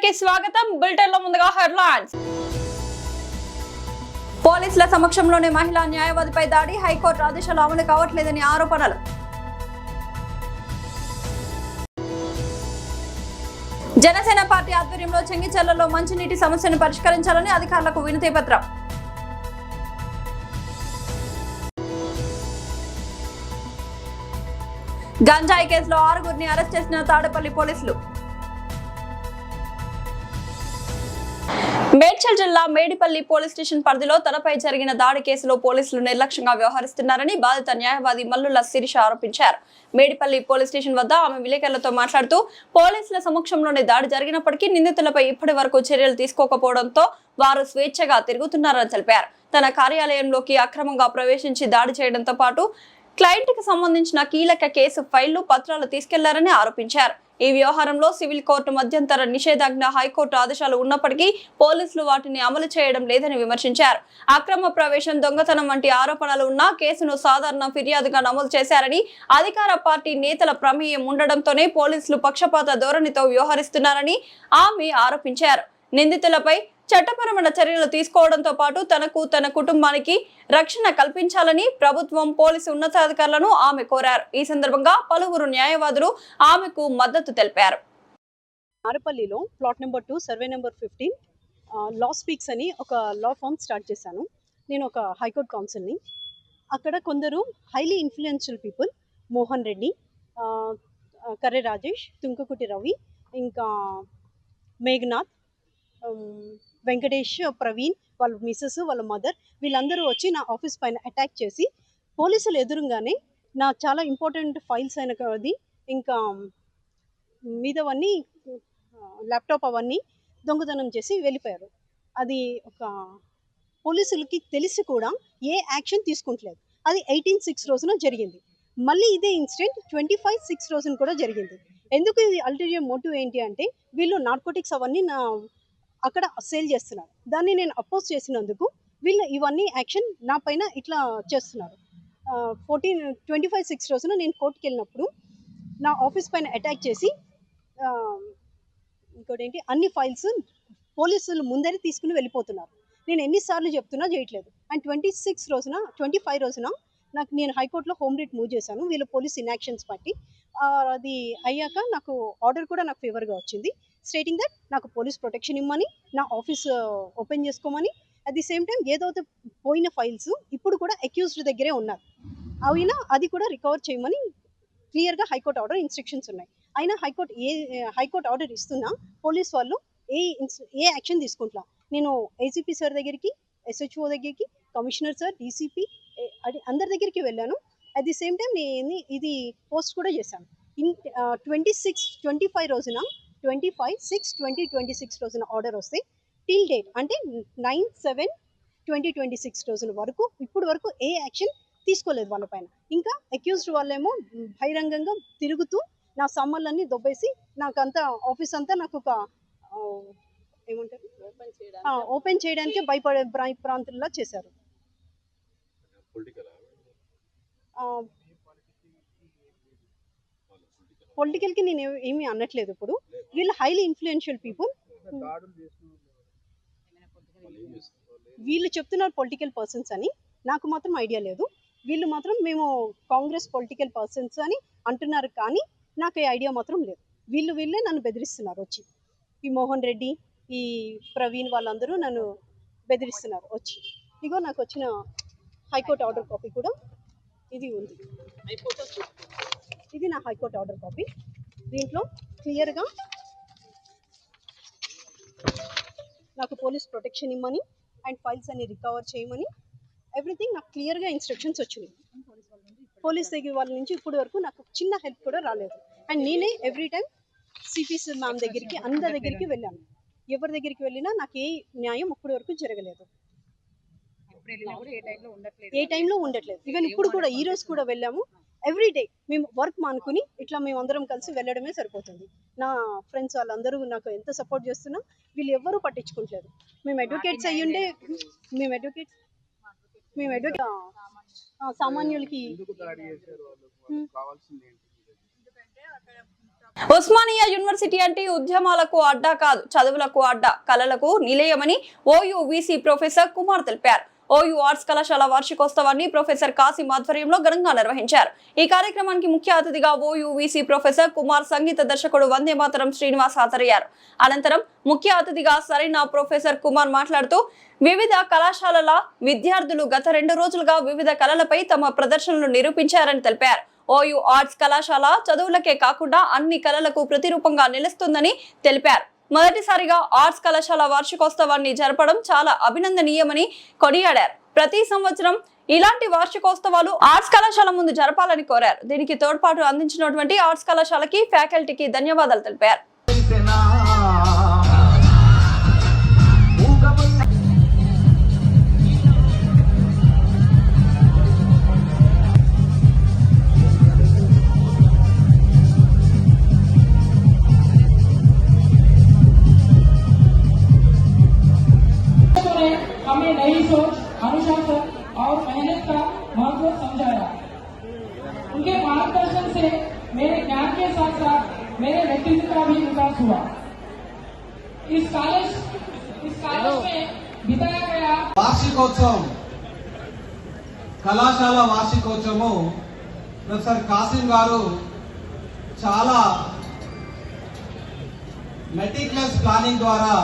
కి స్వాగతం. బులెటిన్ లో ముందుగా హెడ్లైన్స్. పోలీసుల సమక్షంలోనే మహిళా న్యాయవాదిపై దాడి, హైకోర్టు ఆదేశాలు అమలు కావట్లేదని ఆరోపణలు. జనసేన పార్టీ ఆధ్వర్యంలో చెంగిచెర్లలో మంచినీటి సమస్యను పరిష్కరించాలని అధికారులకు వినతి పత్రం. గంజాయి కేసులో 6గురిని అరెస్ట్ చేసిన తాడేపల్లి పోలీసులు. మేడ్చల్ జిల్లా మేడిపల్లి పోలీస్ స్టేషన్ పరిధిలో తనపై జరిగిన దాడి కేసులో పోలీసులు నిర్లక్ష్యంగా వ్యవహరిస్తున్నారని బాధిత న్యాయవాది మల్లుల శిరీష ఆరోపించారు. మేడిపల్లి పోలీస్ స్టేషన్ వద్ద ఆమె విలేకరులతో మాట్లాడుతూ పోలీసుల సమక్షంలోనే దాడి జరిగినప్పటికీ నిందితులపై ఇప్పటి వరకు చర్యలు తీసుకోకపోవడంతో వారు స్వేచ్ఛగా తిరుగుతున్నారని తెలిపారు. తన కార్యాలయంలోకి అక్రమంగా ప్రవేశించి దాడి చేయడంతో పాటు క్లయింట్ కి సంబంధించిన కీలక కేసు ఫైళ్లు, పత్రాలు తీసుకెళ్లారని ఆరోపించారు. ఈ వ్యవహారంలో సివిల్ కోర్టు మధ్యంతర నిషేధాజ్ఞ, హైకోర్టు ఆదేశాలు ఉన్నప్పటికీ పోలీసులు వాటిని అమలు చేయడం లేదని విమర్శించారు. అక్రమ ప్రవేశం, దొంగతనం వంటి ఆరోపణలు ఉన్న కేసును సాధారణ ఫిర్యాదుగా నమోదు చేశారని, అధికార పార్టీ నేతల ప్రమేయం ఉండడంతోనే పోలీసులు పక్షపాత ధోరణితో వ్యవహరిస్తున్నారని ఆమె ఆరోపించారు. నిందితులపై చట్టపరమైన చర్యలు తీసుకోవడంతో పాటు తనకు, తన కుటుంబానికి రక్షణ కల్పించాలని ప్రభుత్వం, పోలీసు ఉన్నతాధికారులను ఆమె కోరారు. ఈ సందర్భంగా పలువురు న్యాయవాదులు ఆమెకు మద్దతు తెలిపారు. ఆరపల్లిలో ప్లాట్ నెంబర్ 2 సర్వే నెంబర్ 15 లా స్పీక్స్ అని ఒక లా ఫామ్ స్టార్ట్ చేశాను. నేను ఒక హైకోర్టు కౌన్సిల్ని. అక్కడ కొందరు highly influential people, Mohan Reddy, Karre Rajesh, తుంకుకుటి రవి, ఇంకా మేఘనాథ్, వెంకటేష్, ప్రవీణ్, వాళ్ళ మిస్సెస్, వాళ్ళ మదర్, వీళ్ళందరూ వచ్చి నా ఆఫీస్ పైన అటాక్ చేసి పోలీసులు ఎదురుగానే నా చాలా ఇంపార్టెంట్ ఫైల్స్ అయినది, ఇంకా మీదవన్నీ ల్యాప్టాప్ అవన్నీ దొంగతనం చేసి వెళ్ళిపోయారు. అది ఒక పోలీసులకి తెలిసి కూడా ఏ యాక్షన్ తీసుకుంటలేదు. అది 18/6 రోజున జరిగింది. మళ్ళీ ఇదే ఇన్సిడెంట్ 25/6 రోజున కూడా జరిగింది. ఎందుకు ఇది అల్టీరియర్ మోటివ్ ఏంటి అంటే, వీళ్ళు నార్కోటిక్స్ అవన్నీ అక్కడ సేల్ చేస్తున్నారు. దాన్ని నేను అపోజ్ చేసినందుకు వీళ్ళు ఇవన్నీ యాక్షన్ నా పైన ఇట్లా చేస్తున్నారు. 25/6 రోజున నేను కోర్టుకి వెళ్ళినప్పుడు నా ఆఫీస్ పైన అటాక్ చేసి ఇంకోటి ఏంటి, అన్ని ఫైల్స్ పోలీసులు ముందరే తీసుకుని వెళ్ళిపోతున్నారు. నేను ఎన్నిసార్లు చెప్తున్నా చేయట్లేదు. అండ్ 25 రోజున నేను హైకోర్టులో హోమ్ రిట్ మూవ్ చేశాను, వీళ్ళు పోలీస్ ఇన్యాక్షన్స్ బట్టి. అది అయ్యాక నాకు ఆర్డర్ కూడా నాకు ఫేవర్గా వచ్చింది, స్టేటింగ్ దట్ నాకు పోలీస్ ప్రొటెక్షన్ ఇవ్వమని, నా ఆఫీస్ ఓపెన్ చేసుకోమని. అట్ ది సేమ్ టైం ఏదైతే పోయిన ఫైల్స్ ఇప్పుడు కూడా అక్యూజ్డ్ దగ్గరే ఉన్నారు, అయినా అది కూడా రికవర్ చేయమని క్లియర్గా హైకోర్టు ఆర్డర్ ఇన్స్ట్రక్షన్స్ ఉన్నాయి. అయినా హైకోర్టు ఆర్డర్ ఇస్తున్నా పోలీస్ వాళ్ళు ఏ యాక్షన్ తీసుకుంటున్నా. నేను ఏసీపీ సార్ దగ్గరికి, ఎస్హెచ్ఓ దగ్గరికి, కమిషనర్ సార్, డీసీపీ అందరి దగ్గరికి వెళ్ళాను. అట్ ది సేమ్ టైం నేను ఇది పోస్ట్ కూడా చేశాను. 25/6 రోజున 25/6/2026 రోజున ఆర్డర్ వస్తే టిల్ డేట్ అంటే 9/7/2026 రోజుల వరకు ఇప్పుడు వరకు ఏ యాక్షన్ తీసుకోలేదు వాళ్ళపైన. ఇంకా అక్యూజ్డ్ వాళ్ళేమో బహిరంగంగా తిరుగుతూ నా సామాన్లన్నీ దొబ్బేసి నాకంతా ఆఫీస్ అంతా నాకు ఒక ఏమంటారు ఓపెన్ చేయడానికి భయపడే ప్రాంతుల్లా చేశారు. పొలిటికల్కి నేను ఏమీ అనట్లేదు. ఇప్పుడు వీళ్ళు హైలీ ఇన్ఫ్లుయెన్షియల్ పీపుల్, వీళ్ళు చెప్తున్నారు పొలిటికల్ పర్సన్స్ అని. నాకు మాత్రం ఐడియా లేదు. వీళ్ళు మాత్రం మేము కాంగ్రెస్ పొలిటికల్ పర్సన్స్ అని అంటున్నారు, కానీ నాకు ఈ ఐడియా మాత్రం లేదు. వీళ్ళే నన్ను బెదిరిస్తున్నారు వచ్చి. ఈ మోహన్ రెడ్డి, ఈ ప్రవీణ్ వాళ్ళందరూ నన్ను బెదిరిస్తున్నారు వచ్చి. ఇగో నాకు వచ్చిన హైకోర్టు ఆర్డర్ కాపీ కూడా ఇది ఉంది. ఇది నా హైకోర్టు ఆర్డర్ కాపీ. దీంట్లో క్లియర్గా నాకు పోలీస్ ప్రొటెక్షన్ ఇవ్వమని అండ్ ఫైల్స్ అన్ని రికవర్ చేయమని ఎవ్రీథింగ్ నాకు క్లియర్గా ఇన్స్ట్రక్షన్స్ వచ్చినాయి. పోలీస్ దగ్గర వాళ్ళ నుంచి ఇప్పుడు వరకు నాకు చిన్న హెల్ప్ కూడా రాలేదు. అండ్ నేనే ఎవ్రీ టైం సిపిసి మ్యామ్ దగ్గరికి, అందరి దగ్గరికి వెళ్ళాను. ఎవరి దగ్గరికి వెళ్ళినా నాకు ఏ న్యాయం ఇప్పటి వరకు జరగలేదు. ఏ టైంలో ఉండట్లేదు. ఈవెన్ ఇప్పుడు కూడా ఈ రోజు కూడా వెళ్ళాము. ఎవ్రీ డే మేము వర్క్ మానుకుని ఇట్లా మేము అందరం కలిసి వెళ్ళడమే సరిపోతుంది. నా ఫ్రెండ్స్ వాళ్ళందరూ నాకు ఎంత సపోర్ట్ చేస్తున్నా వీళ్ళు ఎవ్వరూ పట్టించుకుంటలేదు. మేము అడ్వకేట్స్ అయ్యుండే సామాన్యులకి ఉస్మానియా యూనివర్సిటీ అంటే ఉద్యమాలకు అడ్డా కాదు, చదువులకు అడ్డా, కళలకు నిలయమని ఓయూ వీసీ ప్రొఫెసర్ కుమార్ తెలిపారు. ఓయూ ఆర్ట్స్ కళాశాల వార్షికోత్సవాన్ని ప్రొఫెసర్ కాసిం ఆధ్వర్యంలో ఘనంగా నిర్వహించారు. ఈ కార్యక్రమానికి ముఖ్య అతిథిగా ఓయూ వీసీ ప్రొఫెసర్ కుమార్, సంగీత దర్శకుడు వందే మాతరం శ్రీనివాస్ హాజరయ్యారు. అనంతరం ముఖ్య అతిథిగా సరైన ప్రొఫెసర్ కుమార్ మాట్లాడుతూ వివిధ కళాశాలల విద్యార్థులు గత 2 రోజులుగా వివిధ కళలపై తమ ప్రదర్శనలు నిరూపించారని తెలిపారు. ఓయూ ఆర్ట్స్ కళాశాల చదువులకే కాకుండా అన్ని కళలకు ప్రతిరూపంగా నిలుస్తుందని తెలిపారు. మొదటిసారిగా ఆర్ట్స్ కళాశాల వార్షికోత్సవాన్ని జరపడం చాలా అభినందనీయమని కొనియాడారు. ప్రతి సంవత్సరం ఇలాంటి వార్షికోత్సవాలు ఆర్ట్స్ కళాశాల ముందు జరపాలని కోరారు. దీనికి తోడ్పాటు అందించినటువంటి ఆర్ట్స్ కళాశాలకి, ఫ్యాకల్టీకి ధన్యవాదాలు తెలిపారు. हमें नई सोच, अनुशासन और मेहनत का महत्व समझाया। उनके मार्गदर्शन से मेरे ज्ञान के साथ साथ मेरे व्यक्तित्व का भी विकास हुआ। इस कॉलेज में बिताया गया వార్షికోత్సవం, కళాశాల వార్షికోత్సవము ప్రొఫెసర్ కాసిం గారు చాలా మెటిక్యులస్ ప్లానింగ్ ద్వారా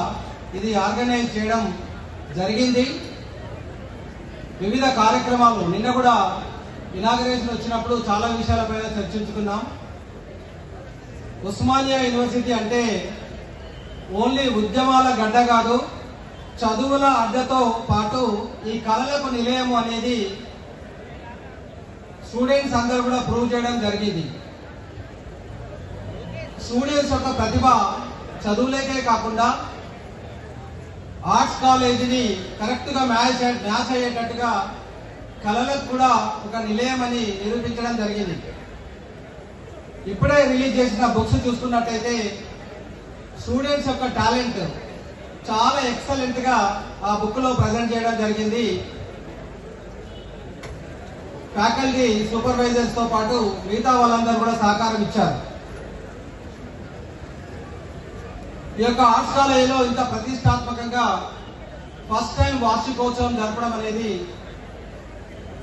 ఇది ఆర్గనైజ్ చేయడం జరిగింది. వివిధ కార్యక్రమాలు, నిన్న కూడా ఇనాగరేషన్ వచ్చినప్పుడు చాలా విషయాలపైన చర్చించుకున్నాం. ఉస్మానియా యూనివర్సిటీ అంటే ఓన్లీ ఉద్యమాల గడ్డ కాదు, చదువుల అడ్డతో పాటు ఈ కళలకు నిలయము అనేది స్టూడెంట్స్ అందరూ కూడా ప్రూవ్ చేయడం జరిగింది. స్టూడెంట్స్ యొక్క ప్రతిభ చదువులేకే కాకుండా ఆర్ట్స్ కాలేజీని కరెక్ట్గా మ్యాచ్ అయ్యేటట్టుగా కళలకు కూడా ఒక నిలయమని నిరూపించడం జరిగింది. ఇప్పుడే రిలీజ్ చేసిన బుక్స్ చూసుకున్నట్టయితే స్టూడెంట్స్ యొక్క టాలెంట్ చాలా ఎక్సలెంట్గా ఆ బుక్లో ప్రజెంట్ చేయడం జరిగింది. ఫ్యాకల్టీ, సూపర్వైజర్స్తో పాటు మిగతా వాళ్ళందరూ కూడా సహకారం ఇచ్చారు. ఈ యొక్క ఆర్ట్స్ కాలేజీలో ఇంత ప్రతిష్టాత్మకంగా ఫస్ట్ టైం వార్షికోత్సవం జరపడం అనేది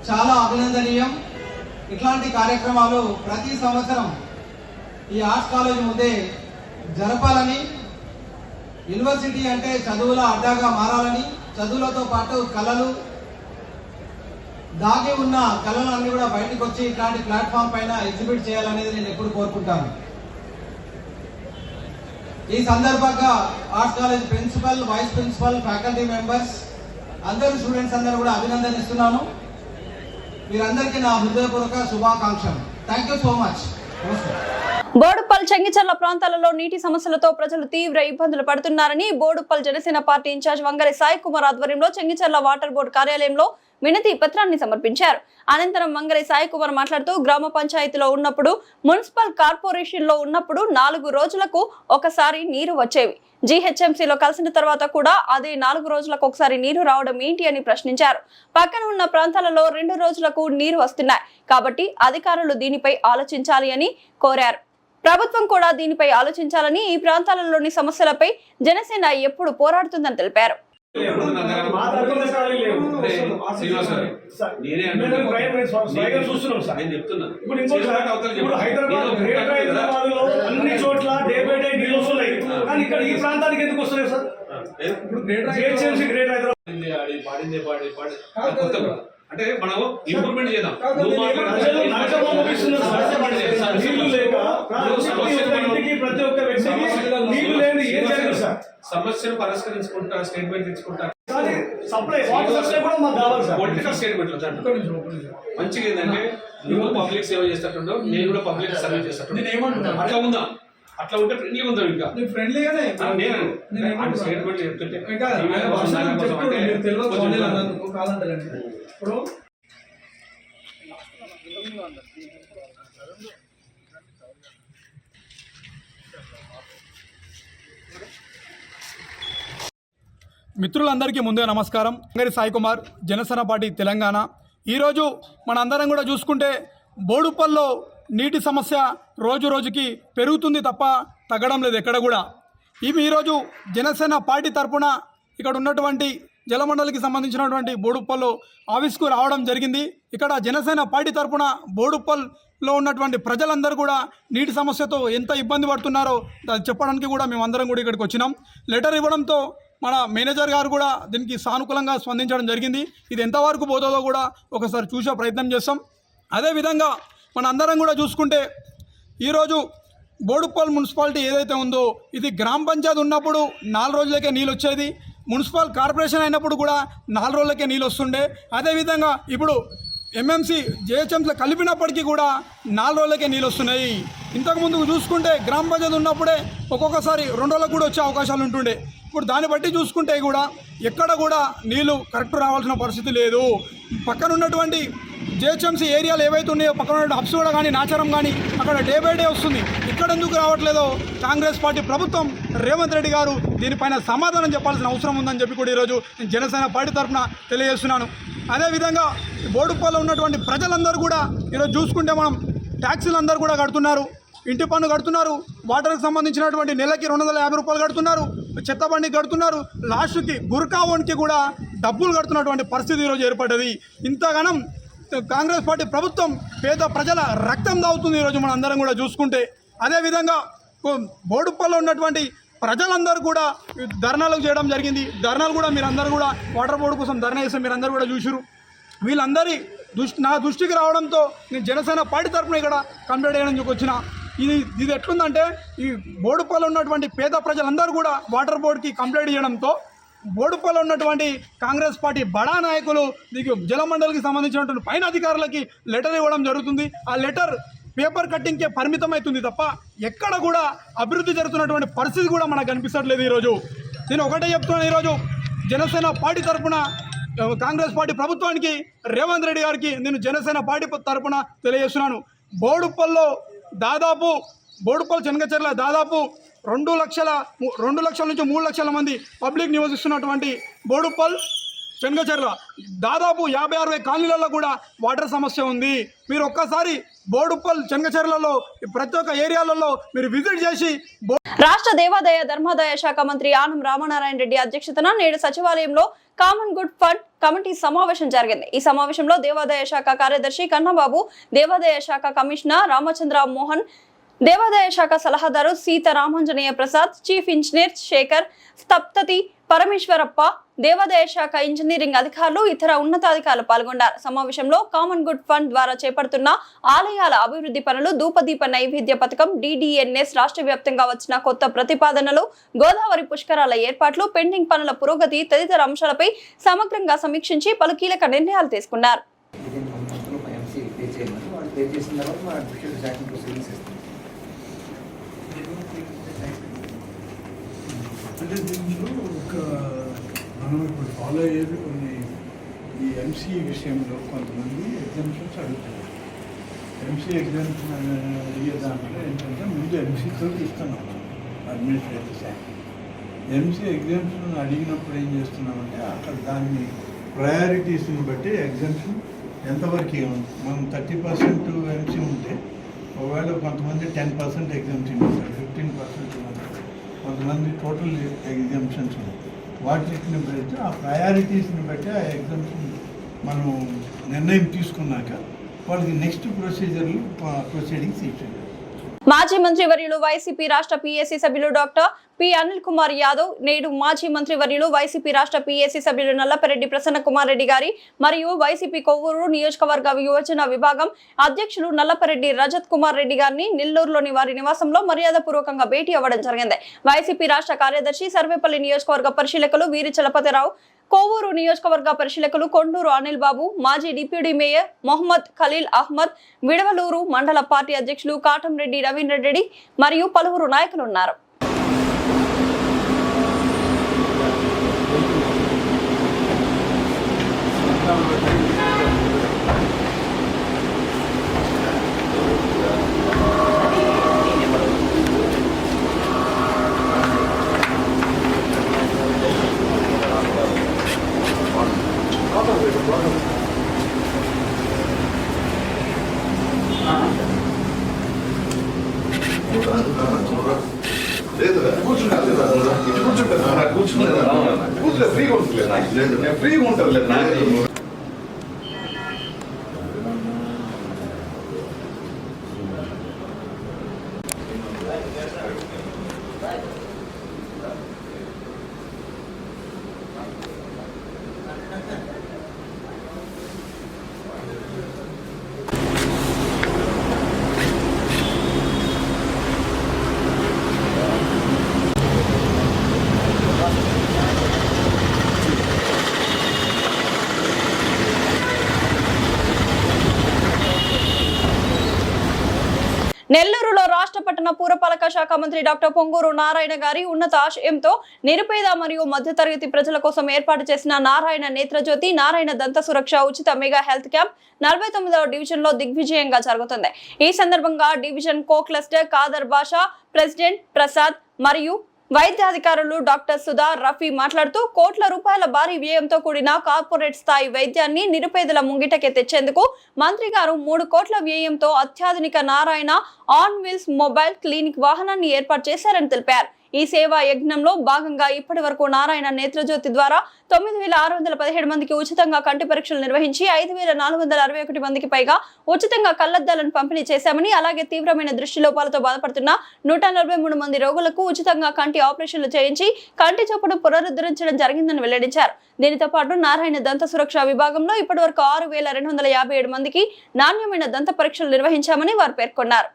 చాలా అభినందనీయం. ఇట్లాంటి కార్యక్రమాలు ప్రతి సంవత్సరం ఈ ఆర్ట్స్ కాలేజీ ముందే జరపాలని, యూనివర్సిటీ అంటే చదువుల అడ్డాగా మారాలని, చదువులతో పాటు కళలు, దాగి ఉన్న కళలన్నీ కూడా బయటకు వచ్చి ఇట్లాంటి ప్లాట్ఫామ్ పైన ఎగ్జిబిట్ చేయాలనేది నేను ఎప్పుడు కోరుకుంటాను. ఈ సందర్భంగా arts college principal, vice principal, faculty members, అందరూ స్టూడెంట్స్ అందరూ కూడా అభినందనిస్తున్నాను. మీరందరికీ నా హృదయపూర్వక శుభాకాంక్షలు. Thank you so much. Boduppal, Chengicherla ప్రాంతాలలో నీటి సమస్యలతో ప్రజలు తీవ్ర ఇబ్బందులు పడుతున్నారని బోడుప్పల్ జనసేన పార్టీ ఇన్ఛార్జ్ వంగరి సాయి కుమార్ ఆధ్వర్యంలో చెంగిచెర్ల వాటర్ బోర్డు కార్యాలయంలో వినతి పత్రాన్ని సమర్పించారు. అనంతరం వంగరి సాయి కుమార్ మాట్లాడుతూ గ్రామ పంచాయతీలో ఉన్నప్పుడు, మున్సిపల్ కార్పొరేషన్ లో ఉన్నప్పుడు 4 రోజులకు ఒకసారి నీరు వచ్చేవి. జీహెచ్ఎంసీలో కలిసిన తర్వాత కూడా అదే 4 రోజులకు ఒకసారి నీరు రావడం ఏంటి అని ప్రశ్నించారు. పక్కన ఉన్న ప్రాంతాలలో 2 రోజులకు నీరు వస్తున్నాయి కాబట్టి అధికారులు దీనిపై ఆలోచించాలి అని కోరారు. ప్రభుత్వం కూడా దీనిపై ఆలోచించాలని, ఈ ప్రాంతాలలోని సమస్యలపై జనసేన ఎప్పుడు పోరాడుతుందని తెలిపారు. అన్ని చోట్ల డే బై డే నీళ్ళు వస్తున్నాయి, కానీ ఇక్కడ ఈ ప్రాంతానికి ఎందుకు వస్తున్నాయి సార్? అంటే మనం ఇంప్రూవ్మెంట్ చేద్దాం. ప్రతి ఒక్క వ్యక్తికి నీళ్లు లేని ఏం జరిగింది సార్? సమస్యను పరిష్కరించుకుంటా, స్టేట్మెంట్ తెచ్చుకుంటా, సప్లై వాటర్ సప్లై కూడా మాకు కావాలి సార్. పొలిటికల్ స్టేట్మెంట్ మంచిగా ఏంటంటే నువ్వు పబ్లిక్ సేవ చేసేటట్టు, నేను కూడా పబ్లిక్ సర్వీస్ చేసేటట్టు అట్లా ఉందా? అట్లా ఉంటే ఫ్రెండ్లీగా ఉందాం. ఇంకా ఫ్రెండ్లీగానే నేను స్టేట్మెంట్ చెప్తుంటే ఇప్పుడు మిత్రులందరికీ ముందే నమస్కారం. వంగరి సాయి కుమార్, జనసేన పార్టీ తెలంగాణ. ఈరోజు మనందరం కూడా చూసుకుంటే బోడుప్పల్లో నీటి సమస్య రోజు రోజుకి పెరుగుతుంది తప్ప తగ్గడం లేదు ఎక్కడ కూడా. ఈరోజు జనసేన పార్టీ తరఫున ఇక్కడ ఉన్నటువంటి జలమండలికి సంబంధించినటువంటి బోడుప్పల్లో ఆఫీస్కు రావడం జరిగింది. ఇక్కడ జనసేన పార్టీ తరఫున బోడుప్పల్లో ఉన్నటువంటి ప్రజలందరూ కూడా నీటి సమస్యతో ఎంత ఇబ్బంది పడుతున్నారో అది చెప్పడానికి కూడా మేమందరం కూడా ఇక్కడికి వచ్చినాం. లెటర్ ఇవ్వడంతో మన మేనేజర్ గారు కూడా దీనికి సానుకూలంగా స్పందించడం జరిగింది. ఇది ఎంతవరకు పోతుందో కూడా ఒకసారి చూసే ప్రయత్నం చేస్తాం. అదేవిధంగా మన అందరం కూడా చూసుకుంటే ఈరోజు బోడుప్పల్ మున్సిపాలిటీ ఏదైతే ఉందో ఇది గ్రామ పంచాయతీ ఉన్నప్పుడు 4 రోజులకే నీళ్ళు వచ్చేది. మున్సిపల్ కార్పొరేషన్ అయినప్పుడు కూడా 4 రోజులకే నీళ్ళు వస్తుండే. అదేవిధంగా ఇప్పుడు ఎంఎంసీ జిహెచ్ఎంసీ కలిపినప్పటికీ కూడా 4 రోజులకే నీళ్ళు వస్తున్నాయి. ఇంతకుముందు చూసుకుంటే గ్రామ పంచాయతీ ఉన్నప్పుడే ఒక్కొక్కసారి 2 రోజులకు కూడా వచ్చే అవకాశాలు ఉంటుండే. ఇప్పుడు దాన్ని బట్టి చూసుకుంటే కూడా ఎక్కడ కూడా నీళ్ళు కరెక్ట్ రావాల్సిన పరిస్థితి లేదు. పక్కన ఉన్నటువంటి జిహెచ్ఎంసీ ఏరియాలు ఏవైతే ఉన్నాయో పక్కన ఉన్న హబ్స్ కూడా కానీ నాచారం కానీ అక్కడ డే బై డే వస్తుంది. ఇక్కడ ఎందుకు రావట్లేదో కాంగ్రెస్ పార్టీ ప్రభుత్వం రేవంత్ రెడ్డి గారు దీనిపైన సమాధానం చెప్పాల్సిన అవసరం ఉందని చెప్పి కూడా ఈరోజు నేను జనసేన పార్టీ తరఫున తెలియజేస్తున్నాను. అదేవిధంగా బోడుప్పల్లో ఉన్నటువంటి ప్రజలందరూ కూడా ఈరోజు చూసుకుంటే మనం ట్యాక్సీలు అందరూ కూడా కడుతున్నారు, ఇంటి పన్ను కడుతున్నారు, వాటర్కి సంబంధించినటువంటి నెలకి 250 రూపాయలు కడుతున్నారు, చెత్త బండి కడుతున్నారు, లాస్ట్కి గుర్కావోన్కి కూడా డబ్బులు కడుతున్నటువంటి పరిస్థితి ఈరోజు ఏర్పడ్డది. ఇంతగానం కాంగ్రెస్ పార్టీ ప్రభుత్వం పేద ప్రజల రక్తం దాగుతుంది ఈరోజు మనం అందరం కూడా చూసుకుంటే. అదేవిధంగా బోడుప్పల్లో ఉన్నటువంటి ప్రజలందరూ కూడా ధర్నాలు చేయడం జరిగింది. ధర్నాలు కూడా మీరందరూ కూడా వాటర్ బోర్డు కోసం ధర్నా చేస్తే మీరందరూ కూడా చూసిరు. వీళ్ళందరి నా దృష్టికి రావడంతో నేను జనసేన పార్టీ తరఫున ఇక్కడ కంప్లైంట్ చేయడానికి వచ్చిన. ఇది ఎట్లుందంటే ఈ బోడుప్పల్లో ఉన్నటువంటి పేద ప్రజలందరూ కూడా వాటర్ బోర్డుకి కంప్లైంట్ చేయడంతో బోడుప్పల్లో ఉన్నటువంటి కాంగ్రెస్ పార్టీ బడా నాయకులు దీనికి జలమండలికి సంబంధించినటువంటి పైన అధికారులకి లెటర్ ఇవ్వడం జరుగుతుంది. ఆ లెటర్ పేపర్ కట్టింగ్కే పరిమితం అవుతుంది తప్ప ఎక్కడ కూడా అభివృద్ధి జరుగుతున్నటువంటి పరిస్థితి కూడా మనకు కనిపించట్లేదు. ఈరోజు నేను ఒకటే చెప్తున్నాను, ఈరోజు జనసేన పార్టీ తరఫున కాంగ్రెస్ పార్టీ ప్రభుత్వానికి రేవంత్ రెడ్డి గారికి నేను జనసేన పార్టీ తరఫున తెలియజేస్తున్నాను. బోడుప్పల్లో దాదాపు బోడుప్పల్ చెనగచెర్ల దాదాపు 2 లక్షల నుంచి 3 లక్షల మంది పబ్లిక్ నివసిస్తున్నటువంటి బోడుప్పల్ చెనగచెర్ల దాదాపు 50-60 కాలనీలలో కూడా వాటర్ సమస్య ఉంది. మీరు ఒక్కసారి బోడుప్పల్ చెనగచెర్లలో ప్రతి ఒక్క ఏరియాలలో మీరు విజిట్ చేసి రాష్ట్ర దేవాదాయ ధర్మాదాయ శాఖ మంత్రి ఆనం రామనారాయణ రెడ్డి అధ్యక్షతన నేడు సచివాలయంలో కామన్ గుడ్ ఫండ్ కమిటీ సమావేశం జరిగింది. ఈ సమావేశంలో దేవాదాయ శాఖ కార్యదర్శి కన్నబాబు, దేవాదాయ శాఖ కమిషనర్ రామచంద్ర మోహన్, దేవాదాయ శాఖ సలహాదారు సీతారామాంజనేయ ప్రసాద్, చీఫ్ ఇంజనీర్ శేఖర్, స్తప్తతి పరమేశ్వరప్ప, దేవాదాయ శాఖ ఇంజనీరింగ్ అధికారులు, ఇతర ఉన్నతాధికారులు పాల్గొన్నారు. సమావేశంలో కామన్ గుడ్ ఫండ్ ద్వారా చేపడుతున్న ఆలయాల అభివృద్ధి పనులు, ధూపదీప నైవేద్య పథకం, DDNS, రాష్ట్ర వ్యాప్తంగా వచ్చిన కొత్త ప్రతిపాదనలు, గోదావరి పుష్కరాల ఏర్పాట్లు, పెండింగ్ పనుల పురోగతి తదితర అంశాలపై సమగ్రంగా సమీక్షించి పలు కీలక నిర్ణయాలు తీసుకున్నారు. అంటే దీంట్లో ఒక మనం ఇప్పుడు ఫాలో అయ్యేది కొన్ని ఈ ఎంసీ విషయంలో కొంతమంది ఎగ్జామ్షన్స్ అడుగుతున్నారు. ఎంసీ ఎగ్జామ్షన్ అడిగే దాంట్లో ఏంటంటే ముందు ఎంసీతో ఇస్తున్నాం అడ్మినిస్ట్రేటివ్ శాఖ. ఎంసీ ఎగ్జామ్షన్ అడిగినప్పుడు ఏం చేస్తున్నామంటే అక్కడ దాన్ని ప్రయారిటీస్ని బట్టి ఎగ్జామ్షన్ ఎంతవరకు ఏముంది. మనం 30% ఎంసీ ఉంటే ఒకవేళ కొంతమంది 10% ఎగ్జామ్షన్ ఇస్తారు, 15% కొంతమంది టోటల్ ఎగ్జామ్షన్స్ ఉన్నాయి. వాటిని బట్టి ఆ ప్రయారిటీస్ని బట్టి ఆ ఎగ్జామ్షన్ మనం నిర్ణయం తీసుకున్నాక వాళ్ళకి నెక్స్ట్ ప్రొసీడింగ్స్ ఇచ్చారు. మాజీ మంత్రి వర్యులు వైసీపీ రాష్ట్ర PAC సభ్యులు డాక్టర్ పి అనిల్ కుమార్ యాదవ్ నేడు మాజీ మంత్రి వర్యులు వైసీపీ రాష్ట్ర PAC సభ్యులు నల్లపరెడ్డి ప్రసన్న కుమార్ రెడ్డి గారి మరియు వైసీపీ కొవ్వూరు నియోజకవర్గ యువజన విభాగం అధ్యక్షులు నల్లపరెడ్డి రజత్ కుమార్ రెడ్డి గారిని నెల్లూరులోని వారి నివాసంలో మర్యాదపూర్వకంగా భేటీ అవ్వడం జరిగింది. వైసీపీ రాష్ట్ర కార్యదర్శి సర్వేపల్లి నియోజకవర్గ పరిశీలకులు వీరి చలపతిరావు, కొవ్వూరు నియోజకవర్గ పరిశీలకులు కొండూరు అనిల్ బాబు, మాజీ డిప్యూటీ మేయర్ మొహమ్మద్ ఖలీల్ అహ్మద్, విడవలూరు మండల పార్టీ అధ్యక్షులు కాటంరెడ్డి రవీంద్ర రెడ్డి మరియు పలువురు నాయకులు ఉన్నారు. ఫ్రీగా ఉంటారు లేదు నెల్లూరులో రాష్ట్ర పట్టణ పురపాలక శాఖ మంత్రి డాక్టర్ పొంగూరు నారాయణ గారి ఉన్నత ఆశయంతో నిరుపేద మరియు మధ్యతరగతి ప్రజల కోసం ఏర్పాటు చేసిన నారాయణ నేత్రజ్యోతి నారాయణ దంత సురక్ష ఉచిత మెగా హెల్త్ క్యాంప్ 49వ డివిజన్ లో దిగ్విజయంగా జరుగుతుంది. ఈ సందర్భంగా డివిజన్ కో క్లస్టర్ కాదర్ బాషా, ప్రెసిడెంట్ ప్రసాద్ మరియు వైద్యాధికారులు డాక్టర్ సుధా రఫీ మాట్లాడుతూ కోట్ల రూపాయల భారీ వ్యయంతో కూడిన కార్పొరేట్ స్థాయి వైద్యాన్ని నిరుపేదల ముంగిటకే తెచ్చేందుకు మంత్రి గారు 3 కోట్ల వ్యయంతో అత్యాధునిక Narayana on wheels mobile clinic వాహనాన్ని ఏర్పాటు చేశారని తెలిపారు. ఈ సేవా యజ్ఞంలో భాగంగా ఇప్పటి వరకు నారాయణ నేత్రజ్యోతి ద్వారా 9,617 మందికి ఉచితంగా కంటి పరీక్షలు నిర్వహించి 5,461 మందికి పైగా ఉచితంగా కళ్లద్దాలను పంపిణీ చేశామని, అలాగే తీవ్రమైన దృష్టి లోపాలతో బాధపడుతున్న 143 మంది రోగులకు ఉచితంగా కంటి ఆపరేషన్లు చేయించి కంటి చూపును పునరుద్ధరించడం జరిగిందని వెల్లడించారు. దీనితో పాటు నారాయణ దంత సురక్ష విభాగంలో ఇప్పటి వరకు 6,257 మందికి నాణ్యమైన దంత పరీక్షలు నిర్వహించామని వారు పేర్కొన్నారు.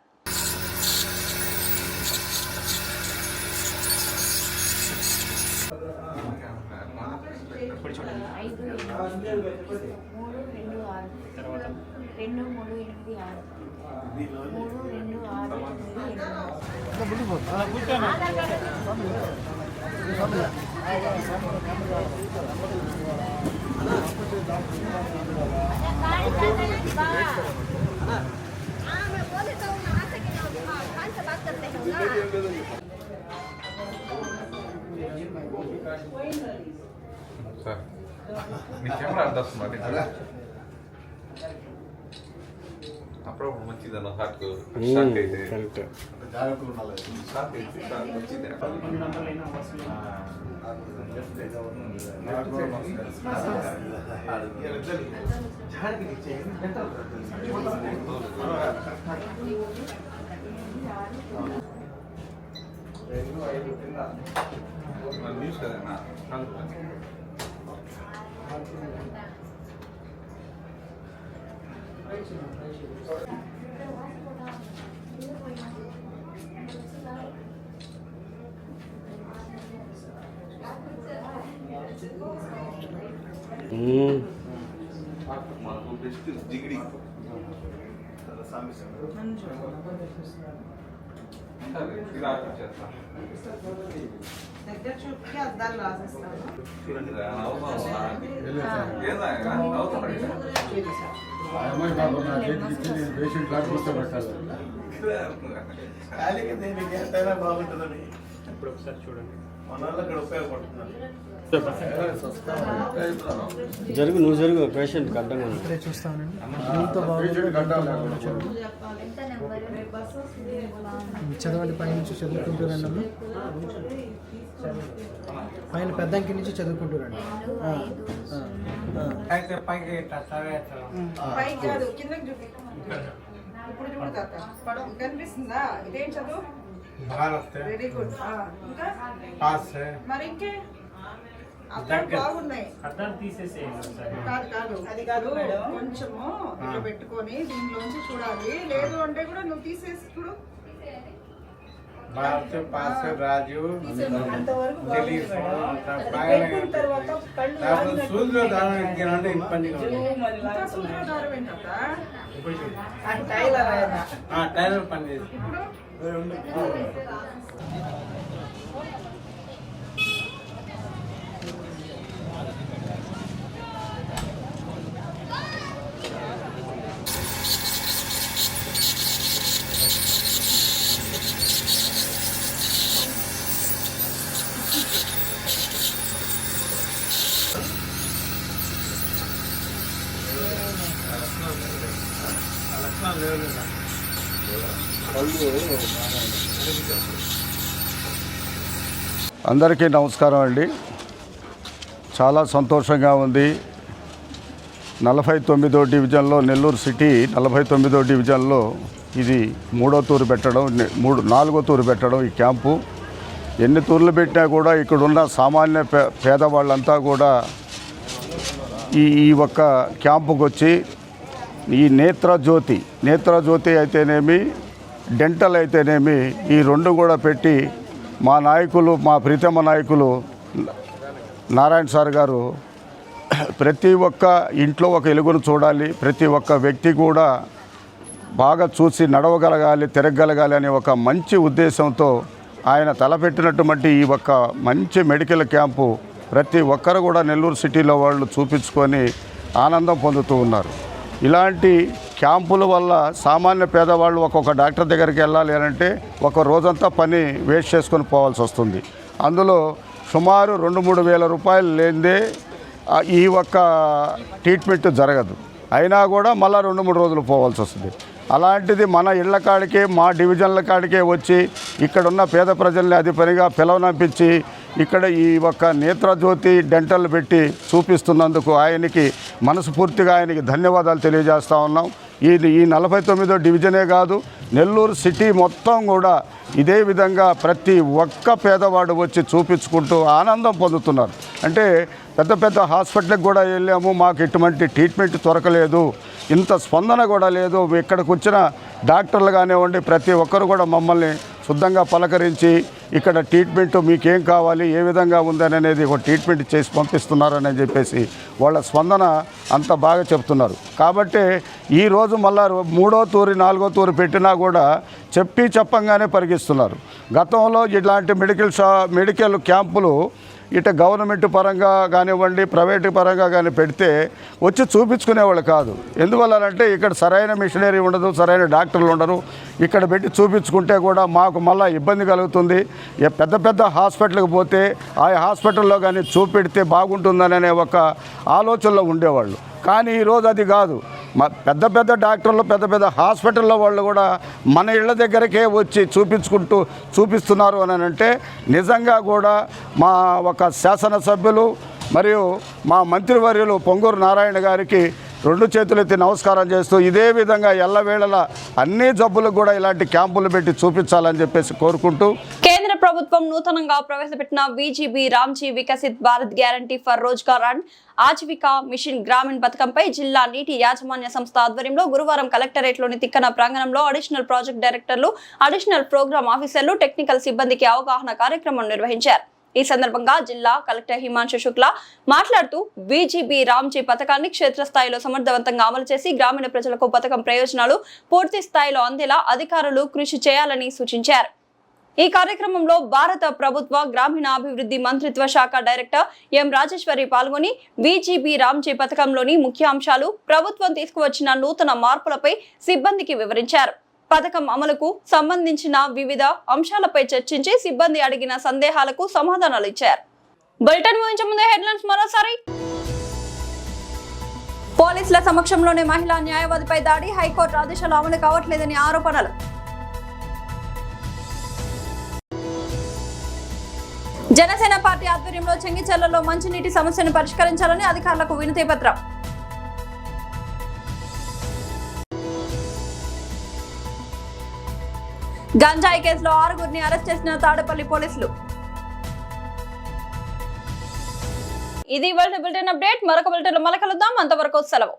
కెమెరా అర్థం అప్పుడప్పుడు మంచిదన్న హార్ట్ షాక్ అయితే షాక్ అయితే మంచిది న్యూస్ కదన్నా మాకు బెస్ట్ జిగిడి దగ్గర చూపుకి అద్దాలు రాసేస్తాను. బాగుంటుందని ఇప్పుడు ఒకసారి చూడండి, మన వాళ్ళు అక్కడ ఉపయోగపడుతున్నారు. జరుగు నువ్వు జరుగు పేషెంట్ అడ్డంగా ఇక్కడే చూస్తానండి. చదవండి, పై నుంచి చదువుకుంటూ రండి. పైన పెద్దంకి నుంచి చదువుకుంటూ రండి. కనిపిస్తుందా? ఇదేం చదువు? Very good. మరి ఇంకే అద్దాలు బాగున్నాయి. కాదు కాదు, అది కాదు, కొంచెము ఇట్లా పెట్టుకొని దీనిలోంచి చూడాలి. లేదు అంటే కూడా నువ్వు తీసేసి చూడు. రాజు సూర్యోదానం ఇబ్బందిగా టైలర్ పని చేసి అందరికీ నమస్కారం అండి. చాలా సంతోషంగా ఉంది. 49వ డివిజన్లో, నెల్లూరు సిటీ 49వ డివిజన్లో ఇది 3వ తూరు పెట్టడం, 4వ తూరు పెట్టడం ఈ క్యాంపు. ఎన్ని తూర్లు పెట్టినా కూడా ఇక్కడున్న సామాన్య పేదవాళ్ళంతా కూడా ఈ ఒక్క క్యాంపుకు వచ్చి ఈ నేత్రజ్యోతి అయితేనేమి, డెంటల్ అయితేనేమి, ఈ రెండు కూడా పెట్టి మా నాయకులు, మా ప్రీతమ నాయకులు నారాయణ సార్ గారు ప్రతి ఒక్క ఇంట్లో ఒక వెలుగును చూడాలి, ప్రతి ఒక్క వ్యక్తి కూడా బాగా చూసి నడవగలగాలి, తిరగగలగాలి అనే ఒక మంచి ఉద్దేశంతో ఆయన తలపెట్టినటువంటి ఈ ఒక్క మంచి మెడికల్ క్యాంపు ప్రతి ఒక్కరు కూడా నెల్లూరు సిటీలో వాళ్ళు చూపించుకొని ఆనందం పొందుతూ ఉన్నారు. ఇలాంటి క్యాంపుల వల్ల సామాన్య పేదవాళ్ళు ఒక్కొక్క డాక్టర్ దగ్గరికి వెళ్ళాలి అంటే ఒక రోజంతా పని వేస్ట్ చేసుకొని పోవాల్సి వస్తుంది. అందులో సుమారు 2-3 వేల రూపాయలు లేనిదే ఈ ఒక్క ట్రీట్మెంట్ జరగదు. అయినా కూడా మళ్ళీ 2-3 రోజులు పోవాల్సి వస్తుంది. అలాంటిది మన ఇళ్ల కాడికే, మా డివిజన్ల కాడికే వచ్చి ఇక్కడున్న పేద ప్రజల్ని అది పనిగా పిలవనంపించి ఇక్కడ ఈ ఒక్క నేత్రజ్యోతి డెంటల్ పెట్టి చూపిస్తున్నందుకు ఆయనకి మనస్ఫూర్తిగా ఆయనకి ధన్యవాదాలు తెలియజేస్తూ ఉన్నాం. ఈ 49వ డివిజనే కాదు, నెల్లూరు సిటీ మొత్తం కూడా ఇదే విధంగా ప్రతి ఒక్క పేదవాడు వచ్చి చూపించుకుంటూ ఆనందం పొందుతున్నారు. అంటే పెద్ద పెద్ద హాస్పిటల్కి కూడా వెళ్ళాము, మాకు ఎటువంటి ట్రీట్మెంట్ దొరకలేదు, ఇంత స్పందన కూడా లేదు. ఇక్కడికి వచ్చిన డాక్టర్లు కానివ్వండి, ప్రతి ఒక్కరు కూడా మమ్మల్ని శుద్ధంగా పలకరించి ఇక్కడ ట్రీట్మెంట్ మీకేం కావాలి, ఏ విధంగా ఉందని అనేది ఒక ట్రీట్మెంట్ చేసి పంపిస్తున్నారని చెప్పేసి వాళ్ళ స్పందన అంత బాగా చెప్తున్నారు. కాబట్టి ఈరోజు మళ్ళా 3వ తూరి 4వ తూరి పెట్టినా కూడా చెప్పంగానే పరిగిస్తున్నారు. గతంలో ఇలాంటి మెడికల్ క్యాంపులు ఇటు గవర్నమెంట్ పరంగా కానివ్వండి, ప్రైవేటు పరంగా కానీ పెడితే వచ్చి చూపించుకునేవాళ్ళు కాదు. ఎందువల్లనంటే ఇక్కడ సరైన మిషనరీ ఉండదు, సరైన డాక్టర్లు ఉండరు. ఇక్కడ పెట్టి చూపించుకుంటే కూడా మాకు మళ్ళీ ఇబ్బంది కలుగుతుంది. పెద్ద పెద్ద హాస్పిటల్కి పోతే ఆ హాస్పిటల్లో కానీ చూపెడితే బాగుంటుందనే ఒక ఆలోచనలో ఉండేవాళ్ళు. కానీ ఈరోజు అది కాదు. పెద్ద పెద్ద డాక్టర్లు, పెద్ద పెద్ద హాస్పిటల్లో వాళ్ళు కూడా మన ఇళ్ళ దగ్గరకే వచ్చి చూపిస్తున్నారు అని అంటే నిజంగా కూడా మా ఒక శాసనసభ్యులు మరియు మా మంత్రివర్యులు పొంగూరు నారాయణ గారికి 2 చేతులెత్తి నమస్కారం చేస్తూ ఇదే విధంగా ఎల్లవేళలా అన్ని జబ్బులకు కూడా ఇలాంటి క్యాంపులు పెట్టి చూపించాలని చెప్పేసి కోరుకుంటూ, కేంద్ర ప్రభుత్వం నూతనంగా ప్రవేశపెట్టిన VGB Ramji Viksit Bharat guarantee for Rozgar and Ajeevika mission Grameen పథకంపై జిల్లా నీటి యాజమాన్య సంస్థ ఆధ్వర్యంలో గురువారం కలెక్టరేట్లోని తిక్కన ప్రాంగణంలో అడిషనల్ ప్రాజెక్ట్ డైరెక్టర్లు, అడిషనల్ ప్రోగ్రామ్ ఆఫీసర్లు, టెక్నికల్ సిబ్బందికి అవగాహన కార్యక్రమం నిర్వహించారు. ఈ సందర్భంగా జిల్లా కలెక్టర్ హిమాంశు శుక్లా మాట్లాడుతూ VGB రామ్జీ పథకాన్ని క్షేత్రస్థాయిలో సమర్థవంతంగా అమలు చేసి గ్రామీణ ప్రజలకు పథకం ప్రయోజనాలు పూర్తి స్థాయిలో అందేలా అధికారులు కృషి చేయాలని సూచించారు. ఈ కార్యక్రమంలో భారత ప్రభుత్వ గ్రామీణాభివృద్ధి మంత్రిత్వ శాఖ డైరెక్టర్ ఎం రాజేశ్వరి పాల్గొని VGB రామ్జీ పథకంలోని ముఖ్య అంశాలు, ప్రభుత్వం తీసుకువచ్చిన నూతన మార్పులపై సిబ్బందికి వివరించారు. పథకం అమలుకు సంబంధించిన వివిధ అంశాలపై చర్చించి సిబ్బంది అడిగిన సందేహాలకు సమాధానాలు ఇచ్చారు. బులెటిన్ ముగించే ముందే హెడ్లైన్స్ మరోసారి. పోలీసుల సమక్షంలోనే మహిళా న్యాయవాదిపై దాడి, హైకోర్టు ఆదేశాలు అమలు కావట్లేదని ఆరోపణలు. జనసేన పార్టీ ఆధ్వర్యంలో చెంగిచెర్లలో మంచినీటి సమస్యను పరిష్కరించాలని అధికారులకు వినతి పత్రం. గంజాయి కేసులో 6గురిని అరెస్ట్ చేసిన తాడేపల్లి పోలీసులు. ఇది ఇవాళ బులెటిన్ అప్డేట్. మరొక బులెటిన్లో మళ్ళీ కలుద్దాం. అంతవరకు సెలవు.